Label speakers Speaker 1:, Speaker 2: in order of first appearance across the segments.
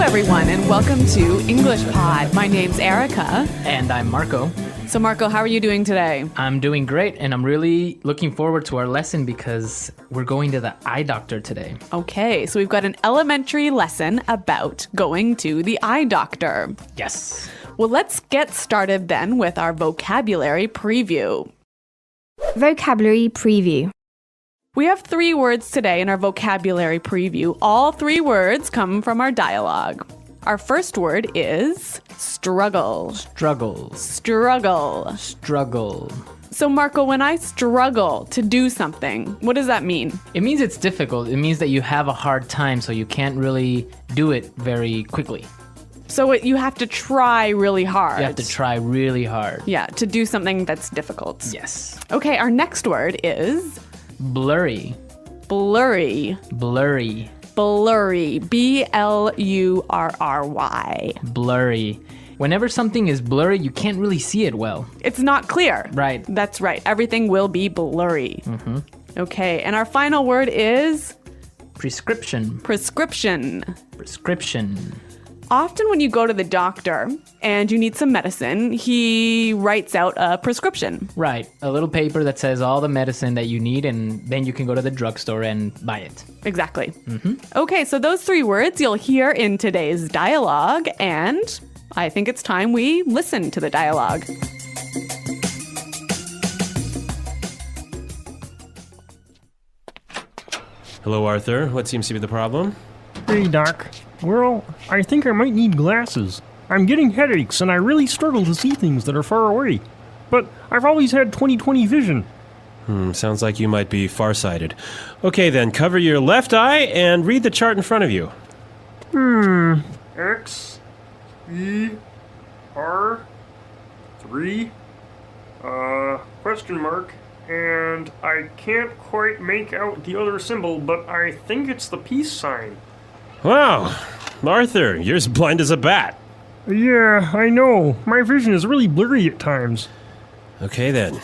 Speaker 1: everyone, and welcome to English Pod. My name's Erica.
Speaker 2: And I'm Marco.
Speaker 1: So Marco, how are you doing today?
Speaker 2: I'm doing great, and I'm really looking forward to our lesson because we're going to the eye doctor today.
Speaker 1: Okay, so we've got an elementary lesson about going to the eye doctor.
Speaker 2: Yes.
Speaker 1: Well, let's get started then with our vocabulary preview.
Speaker 3: Vocabulary preview.
Speaker 1: We have 3 words today in our vocabulary preview. All 3 words come from our dialogue. Our first word is struggle.
Speaker 2: Struggles.
Speaker 1: Struggle.
Speaker 2: Struggle.
Speaker 1: So Marco, when I struggle to do something, what does that mean?
Speaker 2: It means it's difficult. It means that you have a hard time, so you can't really do it very quickly.
Speaker 1: So you have to try really hard.
Speaker 2: You have to try really hard.
Speaker 1: Yeah, to do something that's difficult.
Speaker 2: Yes.
Speaker 1: Okay, our next word is
Speaker 2: blurry.
Speaker 1: Blurry.
Speaker 2: Blurry.
Speaker 1: Blurry. B-L-U-R-R-Y.
Speaker 2: Blurry. Whenever something is blurry, you can't really see it well.
Speaker 1: It's not clear.
Speaker 2: Right.
Speaker 1: That's right. Everything will be blurry.
Speaker 2: Mm-hmm.
Speaker 1: Okay, and our final word is
Speaker 2: prescription.
Speaker 1: Prescription.
Speaker 2: Prescription.
Speaker 1: Often when you go to the doctor and you need some medicine, he writes out a prescription.
Speaker 2: Right. A little paper that says all the medicine that you need, and then you can go to the drugstore and buy it.
Speaker 1: Exactly.
Speaker 2: Mm-hmm.
Speaker 1: Okay, so those 3 words you'll hear in today's dialogue, and I think it's time we listen to the dialogue.
Speaker 4: Hello, Arthur. What seems to be the problem?
Speaker 5: Hey, Doc. Well, I think I might need glasses. I'm getting headaches, and I really struggle to see things that are far away. But I've always had 20/20 vision.
Speaker 4: Sounds like you might be farsighted. Okay, then, cover your left eye and read the chart in front of you.
Speaker 5: X, E, R, 3, question mark, and I can't quite make out the other symbol, but I think it's the peace sign.
Speaker 4: Wow, Arthur, you're as blind as a bat.
Speaker 5: Yeah, I know. My vision is really blurry at times.
Speaker 4: Okay, then.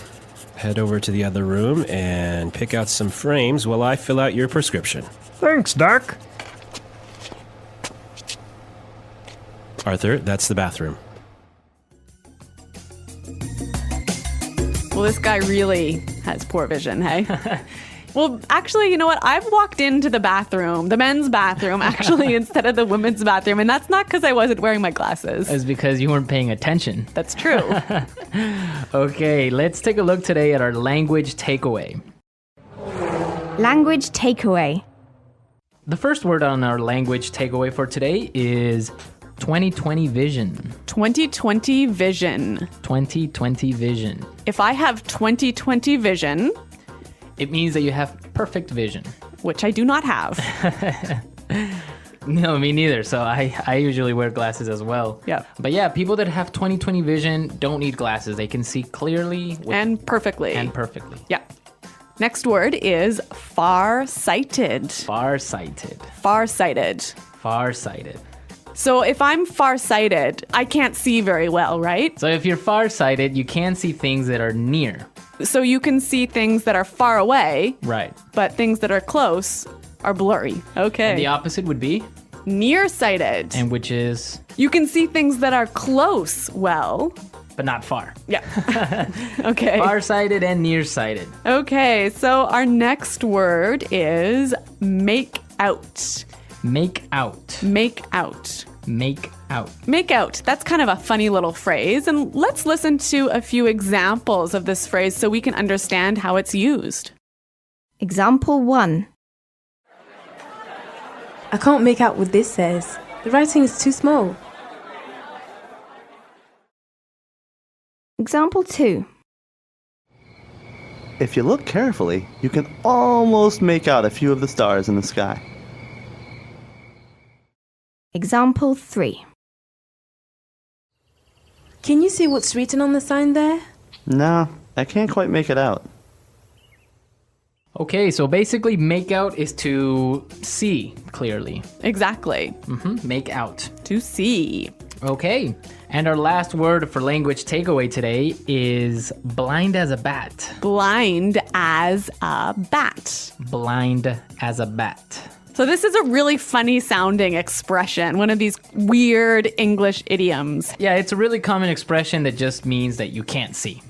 Speaker 4: Head over to the other room and pick out some frames while I fill out your prescription.
Speaker 5: Thanks, Doc.
Speaker 4: Arthur, that's the bathroom.
Speaker 1: Well, this guy really has poor vision, hey? Well, actually, you know what? I've walked into the bathroom, the men's bathroom, actually, instead of the women's bathroom, and that's not because I wasn't wearing my glasses.
Speaker 2: It's because you weren't paying attention.
Speaker 1: That's true.
Speaker 2: Okay, let's take a look today at our language takeaway.
Speaker 3: Language takeaway.
Speaker 2: The first word on our language takeaway for today is 20/20 vision.
Speaker 1: 20/20 vision.
Speaker 2: 20/20 vision.
Speaker 1: If I have 20/20 vision,
Speaker 2: it means that you have perfect vision.
Speaker 1: Which I do not have.
Speaker 2: No, me neither. So I usually wear glasses as well.
Speaker 1: Yeah.
Speaker 2: But yeah, people that have 20/20 vision don't need glasses. They can see clearly.
Speaker 1: And perfectly.
Speaker 2: And perfectly.
Speaker 1: Yeah. Next word is far-sighted.
Speaker 2: Far-sighted.
Speaker 1: Far-sighted.
Speaker 2: Far-sighted.
Speaker 1: So if I'm far-sighted, I can't see very well, right?
Speaker 2: So if you're far-sighted, you can see things that are near.
Speaker 1: So you can see things that are far away.
Speaker 2: Right.
Speaker 1: But things that are close are blurry. Okay.
Speaker 2: And the opposite would be?
Speaker 1: Nearsighted.
Speaker 2: And which is?
Speaker 1: You can see things that are close well.
Speaker 2: But not far.
Speaker 1: Yeah. Okay.
Speaker 2: Far-sighted and nearsighted.
Speaker 1: Okay, so our next word is make out.
Speaker 2: Make out.
Speaker 1: Make out.
Speaker 2: Make out.
Speaker 1: Make out. That's kind of a funny little phrase. And let's listen to a few examples of this phrase so we can understand how it's used.
Speaker 3: Example 1.
Speaker 6: I can't make out what this says. The writing is too small.
Speaker 3: Example 2.
Speaker 7: If you look carefully, you can almost make out a few of the stars in the sky.
Speaker 3: Example 3.
Speaker 6: Can you see what's written on the sign there?
Speaker 7: No, I can't quite make it out.
Speaker 2: Okay, so basically make out is to see clearly.
Speaker 1: Exactly.
Speaker 2: Make out.
Speaker 1: To see.
Speaker 2: Okay, and our last word for language takeaway today is blind as a bat.
Speaker 1: Blind as a bat.
Speaker 2: Blind as a bat.
Speaker 1: So this is a really funny sounding expression, one of these weird English idioms.
Speaker 2: Yeah, it's a really common expression that just means that you can't see.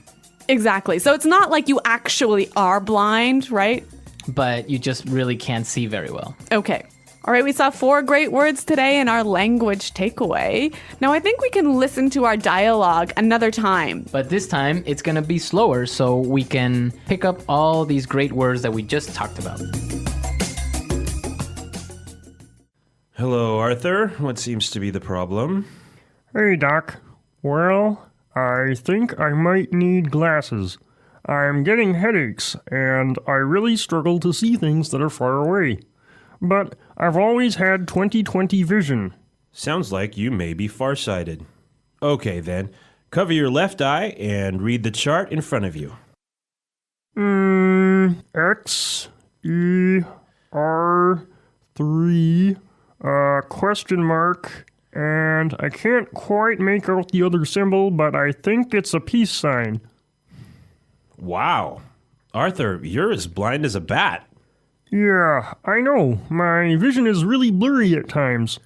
Speaker 1: Exactly. So it's not like you actually are blind, right?
Speaker 2: But you just really can't see very well.
Speaker 1: Okay. All right, we saw 4 great words today in our language takeaway. Now I think we can listen to our dialogue another time.
Speaker 2: But this time, it's going to be slower so we can pick up all these great words that we just talked about.
Speaker 4: Hello, Arthur. What seems to be the problem?
Speaker 5: Hey, Doc. Well, I think I might need glasses. I'm getting headaches, and I really struggle to see things that are far away. But I've always had 20/20 vision.
Speaker 4: Sounds like you may be farsighted. Okay, then. Cover your left eye and read the chart in front of you.
Speaker 5: X, E, R, 3, question mark, and I can't quite make out the other symbol, but I think it's a peace sign.
Speaker 4: Wow. Arthur, you're as blind as a bat.
Speaker 5: Yeah, I know. My vision is really blurry at times.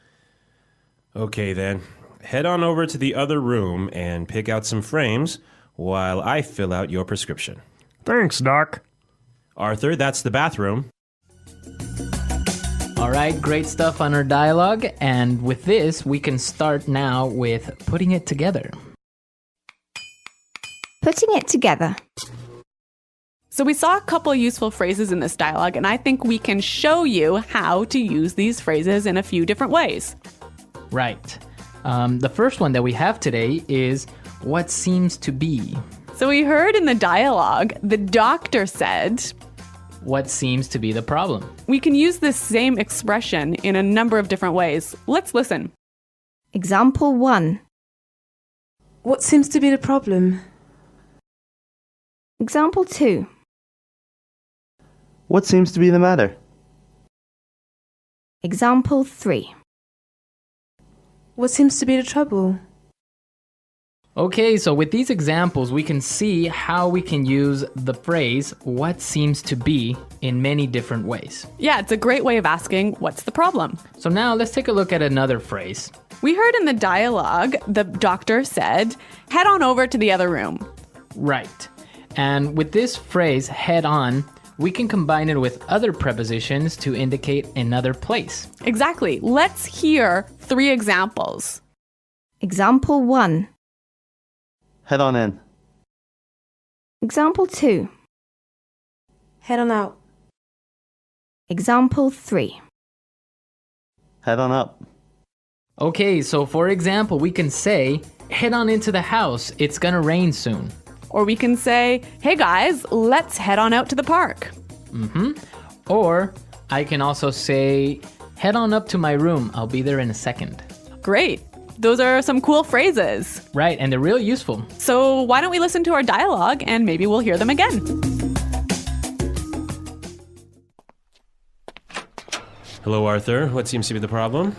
Speaker 4: Okay, then. Head on over to the other room and pick out some frames while I fill out your prescription.
Speaker 5: Thanks, Doc.
Speaker 4: Arthur, that's the bathroom.
Speaker 2: All right, great stuff on our dialogue. And with this, we can start now with putting it together.
Speaker 3: Putting it together.
Speaker 1: So we saw a couple useful phrases in this dialogue, and I think we can show you how to use these phrases in a few different ways.
Speaker 2: Right. The first one that we have today is what seems to be.
Speaker 1: So we heard in the dialogue, the doctor said,
Speaker 2: What seems to be the problem?
Speaker 1: we can use this same expression in a number of different ways. Let's listen.
Speaker 3: Example 1.
Speaker 6: What seems to be the problem?
Speaker 3: Example 2.
Speaker 7: What seems to be the matter?
Speaker 3: Example 3.
Speaker 6: What seems to be the trouble?
Speaker 2: Okay, so with these examples, we can see how we can use the phrase what seems to be in many different ways.
Speaker 1: Yeah, it's a great way of asking, what's the problem?
Speaker 2: So now let's take a look at another phrase.
Speaker 1: We heard in the dialogue, the doctor said, head on over to the other room.
Speaker 2: Right. And with this phrase, head on, we can combine it with other prepositions to indicate another place.
Speaker 1: Exactly. Let's hear 3 examples.
Speaker 3: Example 1.
Speaker 7: Head on in.
Speaker 3: Example 2.
Speaker 6: Head on out.
Speaker 3: Example 3.
Speaker 7: Head on up.
Speaker 2: Okay, so for example, we can say, head on into the house, it's gonna rain soon.
Speaker 1: Or we can say, hey guys, let's head on out to the park.
Speaker 2: Or I can also say, head on up to my room, I'll be there in a second.
Speaker 1: Great. Those are some cool phrases.
Speaker 2: Right, and they're real useful.
Speaker 1: So why don't we listen to our dialogue and maybe we'll hear them again.
Speaker 4: Hello, Arthur. What seems to be the problem?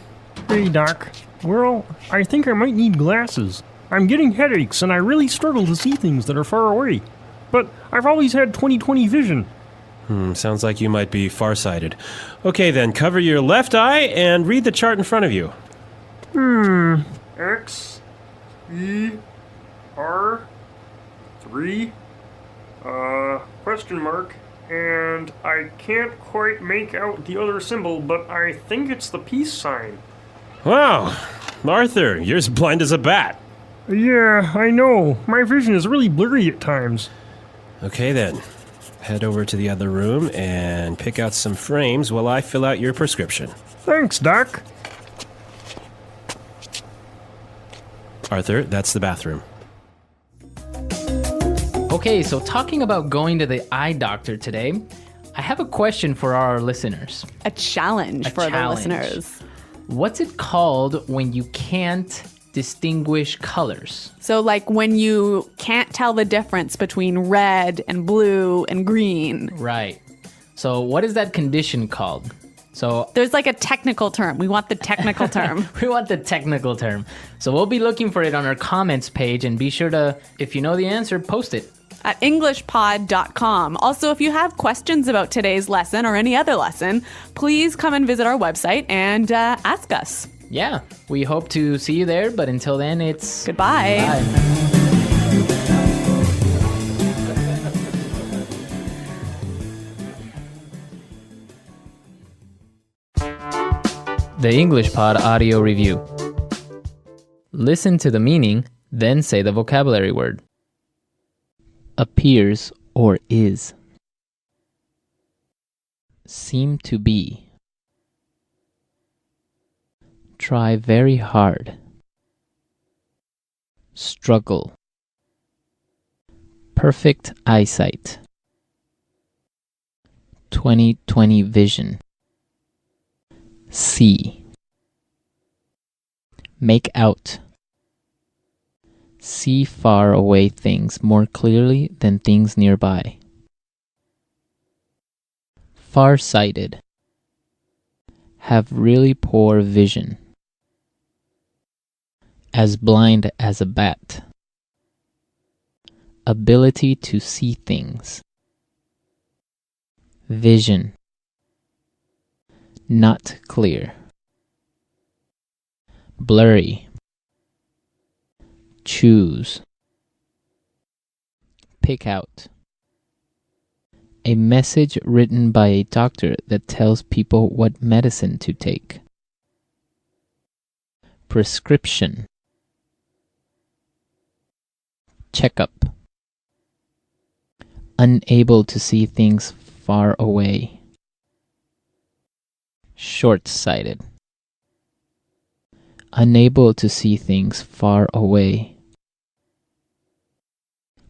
Speaker 5: Hey, Doc. Well, I think I might need glasses. I'm getting headaches, and I really struggle to see things that are far away. But I've always had 20/20 vision.
Speaker 4: Sounds like you might be farsighted. Okay, then. Cover your left eye and read the chart in front of you.
Speaker 5: X, E, R, 3, question mark, and I can't quite make out the other symbol, but I think it's the peace sign.
Speaker 4: Wow. Arthur, you're as blind as a bat.
Speaker 5: Yeah, I know. My vision is really blurry at times.
Speaker 4: Okay, then. Head over to the other room and pick out some frames while I fill out your prescription.
Speaker 5: Thanks, Doc.
Speaker 4: Arthur, that's the bathroom.
Speaker 2: Okay, so talking about going to the eye doctor today, I have a question for our listeners.
Speaker 1: A challenge for the listeners.
Speaker 2: What's it called when you can't distinguish colors?
Speaker 1: So like when you can't tell the difference between red and blue and green.
Speaker 2: Right. So what is that condition called? So
Speaker 1: There's like a technical term. We want the technical term.
Speaker 2: we want the technical term. So we'll be looking for it on our comments page, and be sure to, if you know the answer, post it.
Speaker 1: at englishpod.com. Also, if you have questions about today's lesson or any other lesson, please come and visit our website and ask us.
Speaker 2: Yeah, we hope to see you there, but until then, it's
Speaker 1: Goodbye.
Speaker 2: bye. The English Pod Audio Review. Listen to the meaning, then say the vocabulary word. Appears or is. Seem to be. Try very hard. Struggle. Perfect eyesight. 20/20 vision. See. Make out. See far away things more clearly than things nearby. Far-sighted. Have really poor vision. As blind as a bat. Ability to see things. Vision. Not clear. Blurry. Choose. Pick out. A message written by a doctor that tells people what medicine to take. Prescription. Checkup. Unable to see things far away. Short-sighted. Unable to see things far away.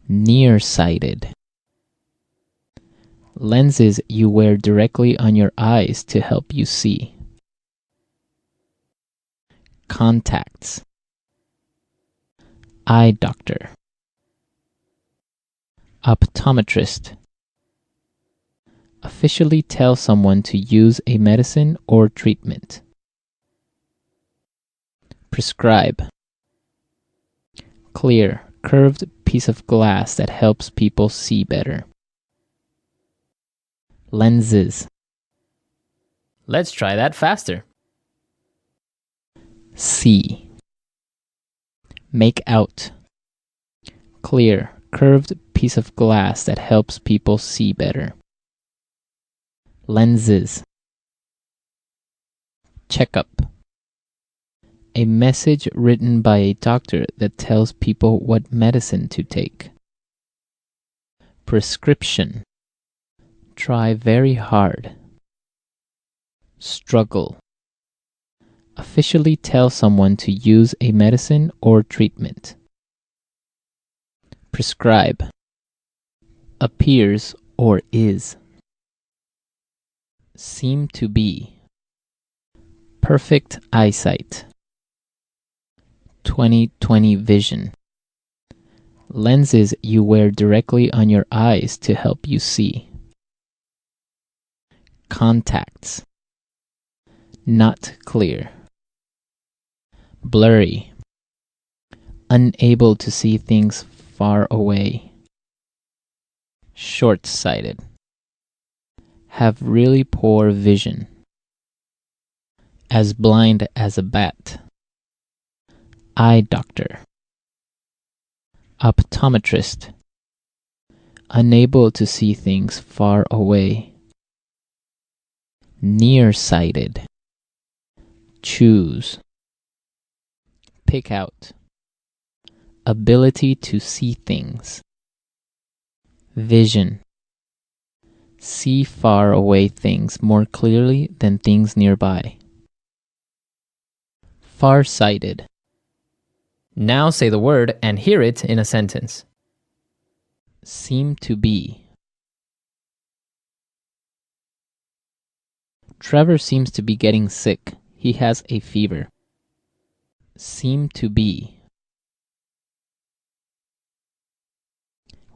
Speaker 2: Nearsighted. Lenses you wear directly on your eyes to help you see. Contacts. Eye doctor. Optometrist. Officially tell someone to use a medicine or treatment. Prescribe. Clear, curved piece of glass that helps people see better. Lenses. Let's try that faster. See. Make out. Clear, curved piece of glass that helps people see better. Lenses. Checkup. A message written by a doctor that tells people what medicine to take. Prescription. Try very hard. Struggle. Officially tell someone to use a medicine or treatment. Prescribe. Appears or is. Seem to be. Perfect eyesight. 20/20 vision. Lenses you wear directly on your eyes to help you see. Contacts. Not clear. Blurry. Unable to see things far away. Short-sighted. Have really poor vision. As blind as a bat. Eye doctor. Optometrist. Unable to see things far away. Nearsighted. Choose. Pick out. Ability to see things. Vision. See far away things more clearly than things nearby. Far-sighted. Now say the word and hear it in a sentence. Seem to be. Trevor seems to be getting sick. He has a fever. Seem to be.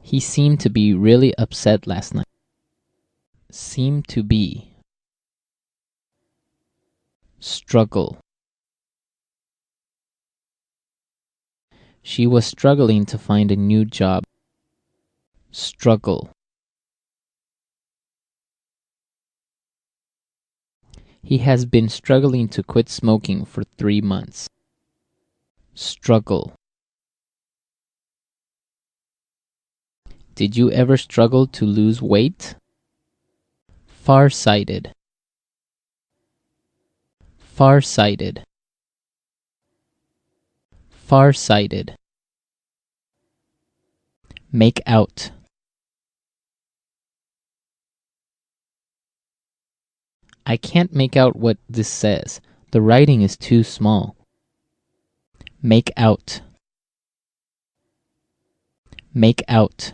Speaker 2: He seemed to be really upset last night. Seem to be. Struggle. She was struggling to find a new job. struggle. He has been struggling to quit smoking for 3 months. Struggle. Did you ever struggle to lose weight? Farsighted. Farsighted. Farsighted. Make out. I can't make out what this says. The writing is too small. Make out. Make out.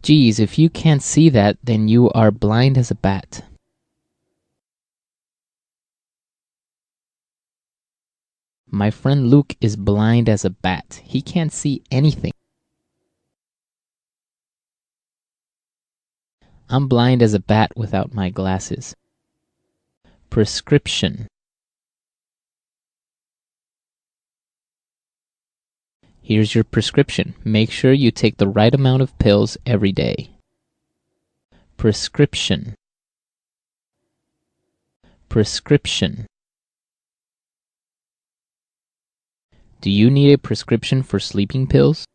Speaker 2: Geez, if you can't see that, then you are blind as a bat. My friend Luke is blind as a bat. He can't see anything. I'm blind as a bat without my glasses. Prescription. Here's your prescription. Make sure you take the right amount of pills every day. Prescription. Prescription. Do you need a prescription for sleeping pills?